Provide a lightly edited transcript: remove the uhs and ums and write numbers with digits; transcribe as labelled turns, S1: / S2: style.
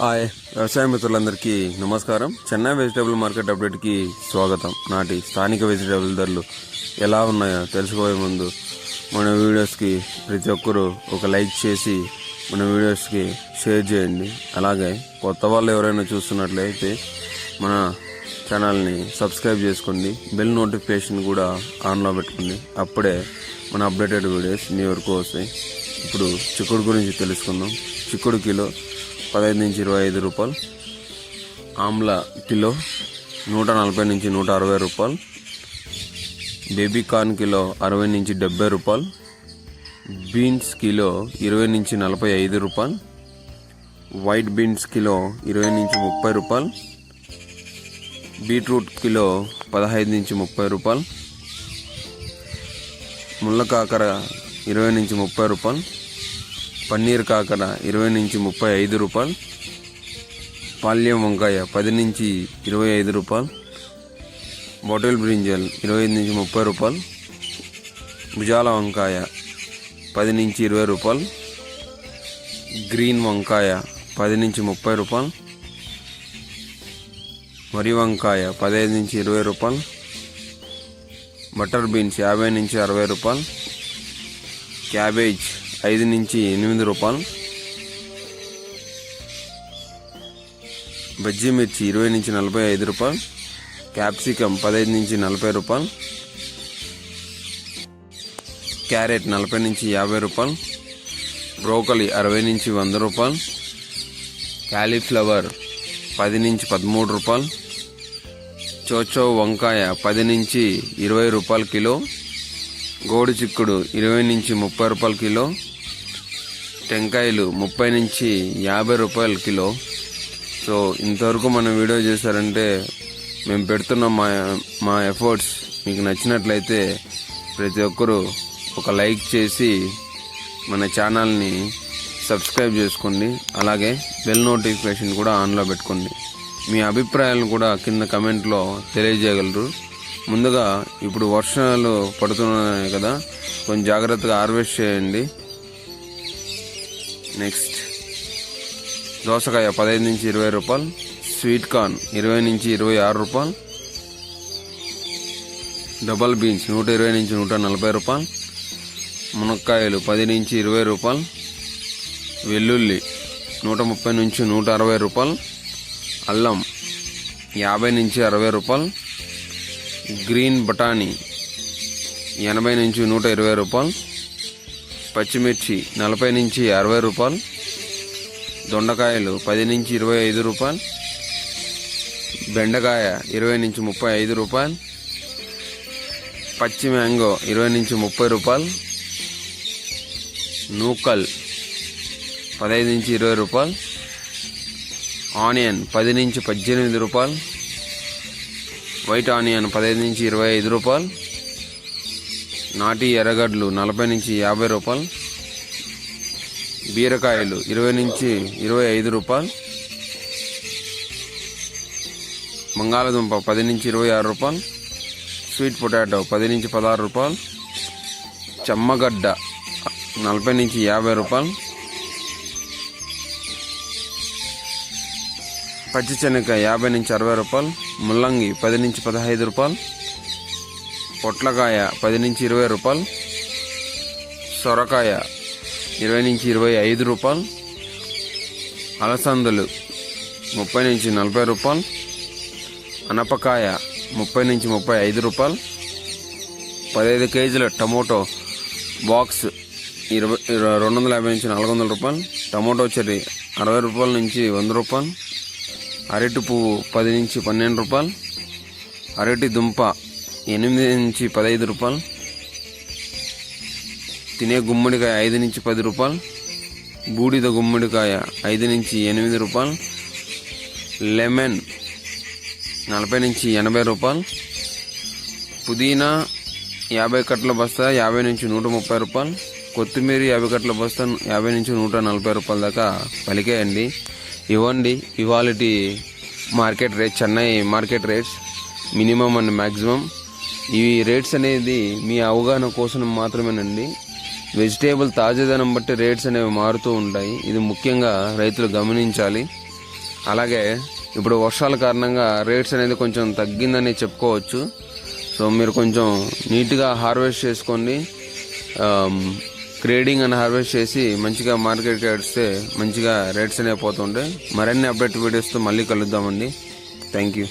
S1: Hi వ్యవసాయ మిత్రులందరికీ నమస్కారం. చెన్నై వెజిటేబుల్ మార్కెట్ అప్డేట్కి స్వాగతం. నాటి స్థానిక వెజిటేబుల్ ధరలు ఎలా ఉన్నాయో తెలుసుకోబోయే ముందు మన వీడియోస్కి ప్రతి ఒక్కరూ ఒక లైక్ చేసి మన వీడియోస్కి షేర్ చేయండి. అలాగే కొత్త వాళ్ళు ఎవరైనా చూస్తున్నట్లయితే మన ఛానల్ని సబ్స్క్రైబ్ చేసుకోండి. బెల్ నోటిఫికేషన్ కూడా ఆన్లో పెట్టుకోండి. అప్పుడే మన అప్డేటెడ్ వీడియోస్ మీ వరకు వస్తాయి. ఇప్పుడు చిక్కుడు గురించి తెలుసుకుందాం. చిక్కుడు కిలో 15 నుంచి 25 రూపాయలు, ఆమ్లా కిలో 140 నుంచి 160 రూపాయలు, బేబీ కార్న్ కిలో 60 నుంచి 70 రూపాయలు, బీన్స్ కిలో 20 నుంచి 45 రూపాయలు, వైట్ బీన్స్ కిలో 20 నుంచి 30 రూపాయలు, బీట్రూట్ కిలో 15 నుంచి 30 రూపాయలు, ముళ్ళ కాకర 20 నుంచి 30 రూపాయలు, పన్నీర్ కాకర 20 నుంచి 35 రూపాయలు, పాల్యం వంకాయ 10 నుంచి 25 రూపాయలు, బాటిల్ బ్రింజల్ 25 నుంచి 30 రూపాయలు, భుజాల వంకాయ 10 నుంచి 20 రూపాయలు, గ్రీన్ వంకాయ 10 నుంచి 30 రూపాయలు, వరి వంకాయ 15 నుంచి 20 రూపాయలు, బటర్ బీన్స్ 50 నుంచి 60 రూపాయలు, క్యాబేజ్ 5 నుంచి 8 రూపాయలు, బజ్జీ మిర్చి 20 నుంచి 45 రూపాయలు, క్యాప్సికమ్ 15 నుంచి 40 రూపాయలు, క్యారెట్ 40 నుంచి 50 రూపాయలు, బ్రోకలీ 60 నుంచి 100 రూపాయలు, క్యాలీఫ్లవర్ 10 నుంచి 13 రూపాయలు, చోచో వంకాయ 10 నుంచి 20 రూపాయలు కిలో, గోడి చిక్కుడు 20 నుంచి 30 రూపాయలు కిలో, టెంకాయలు 30 నుంచి 50 రూపాయలు కిలో. సో ఇంతవరకు మనం వీడియో చేశారంటే మేము పెడుతున్న మా ఎఫర్ట్స్ మీకు నచ్చినట్లయితే ప్రతి ఒక్కరూ ఒక లైక్ చేసి మన ఛానల్ని సబ్స్క్రైబ్ చేసుకోండి. అలాగే బెల్ నోటిఫికేషన్ కూడా ఆన్లో పెట్టుకోండి. మీ అభిప్రాయాలను కూడా కింద కమెంట్లో తెలియజేయగలరు. ముందుగా ఇప్పుడు వర్షాలు పడుతున్నాయి కదా, కొంచెం జాగ్రత్తగా హార్వెస్ట్ చేయండి. నెక్స్ట్ దోసకాయ 15 నుంచి 20 రూపాయలు, స్వీట్ కార్న్ 20 నుంచి 26 రూపాయలు, డబల్ బీన్స్ 120 నుంచి 140 రూపాయలు, మునక్కాయలు 10 నుంచి 20 రూపాయలు, వెల్లుల్లి 130 నుంచి 160 రూపాయలు, అల్లం 50 నుంచి 60 రూపాయలు, గ్రీన్ బఠానీ 80 నుంచి 120 రూపాయలు, పచ్చిమిర్చి 40 నుంచి 60 రూపాయలు, దొండకాయలు 10 నుంచి 25 రూపాయలు, బెండకాయ 20 నుంచి 35 రూపాయలు, పచ్చి మ్యాంగో 20 నుంచి 30 రూపాయలు, నూకల్ 15 నుంచి 20 రూపాయలు, ఆనియన్ 10 నుంచి 18 రూపాయలు, వైట్ ఆనియన్ 15 నుంచి 25 రూపాయలు, నాటి ఎర్రగడ్డలు 40 నుంచి 50 రూపాయలు, బీరకాయలు 20 నుంచి 25 రూపాయలు, బంగాళదుంప 10 నుంచి 26 రూపాయలు, స్వీట్ పొటాటో 10 నుంచి 16 రూపాయలు, చెమ్మగడ్డ 40 నుంచి 50 రూపాయలు, పచ్చి శనగకాయ 50 నుంచి 60 రూపాయలు, ముల్లంగి 10 నుంచి 15 రూపాయలు, పొట్లకాయ 10 నుంచి 20 రూపాయలు, సొరకాయ 20 నుంచి 25 రూపాయలు, అలసందలు 30 నుంచి 40 రూపాయలు, అనపకాయ 30 నుంచి 35 రూపాయలు, 15 కేజీల టమోటో బాక్స్ 250 నుంచి 400 రూపాయలు, టమోటో చెర్రీ 60 రూపాయల నుంచి 100 రూపాయలు, అరటి పువ్వు 10 నుంచి 12 రూపాయలు, అరటి దుంప 8 నుంచి 15 రూపాయలు, తినే గుమ్మడికాయ 5 నుంచి 10 రూపాయలు, బూడిద గుమ్మడికాయ 5 నుంచి 8 రూపాయలు, లెమన్ 40 నుంచి 80 రూపాయలు, పుదీనా 50 కట్టల బస్తా 50 నుంచి 130 రూపాయలు, కొత్తిమీర 50 కట్టల బస్తా 50 నుంచి 140 రూపాయల దాకా పలికేయండి. ఇవ్వండి ఇవాళటి market rate, Chennai market rates minimum and maximum. ఈ రేట్స్ అనేది మీ అవగాహన కోసం మాత్రమేనండి. వెజిటేబుల్ తాజాదనం బట్టి రేట్స్ అనేవి మారుతూ ఉంటాయి. ఇది ముఖ్యంగా రైతులు గమనించాలి. అలాగే ఇప్పుడు వర్షాల కారణంగా రేట్స్ అనేది కొంచెం తగ్గిందని చెప్పుకోవచ్చు. సో మీరు కొంచెం నీట్గా హార్వెస్ట్ చేసుకోండి, గ్రేడింగ్ అని హార్వెస్ట్ చేసి మంచిగా మార్కెట్కి ఏడిస్తే మంచిగా రేట్స్ అనేవి పోతుండే. మరిన్ని అప్డేట్ వీడియోస్తో మళ్ళీ కలుద్దామండి. Thank you.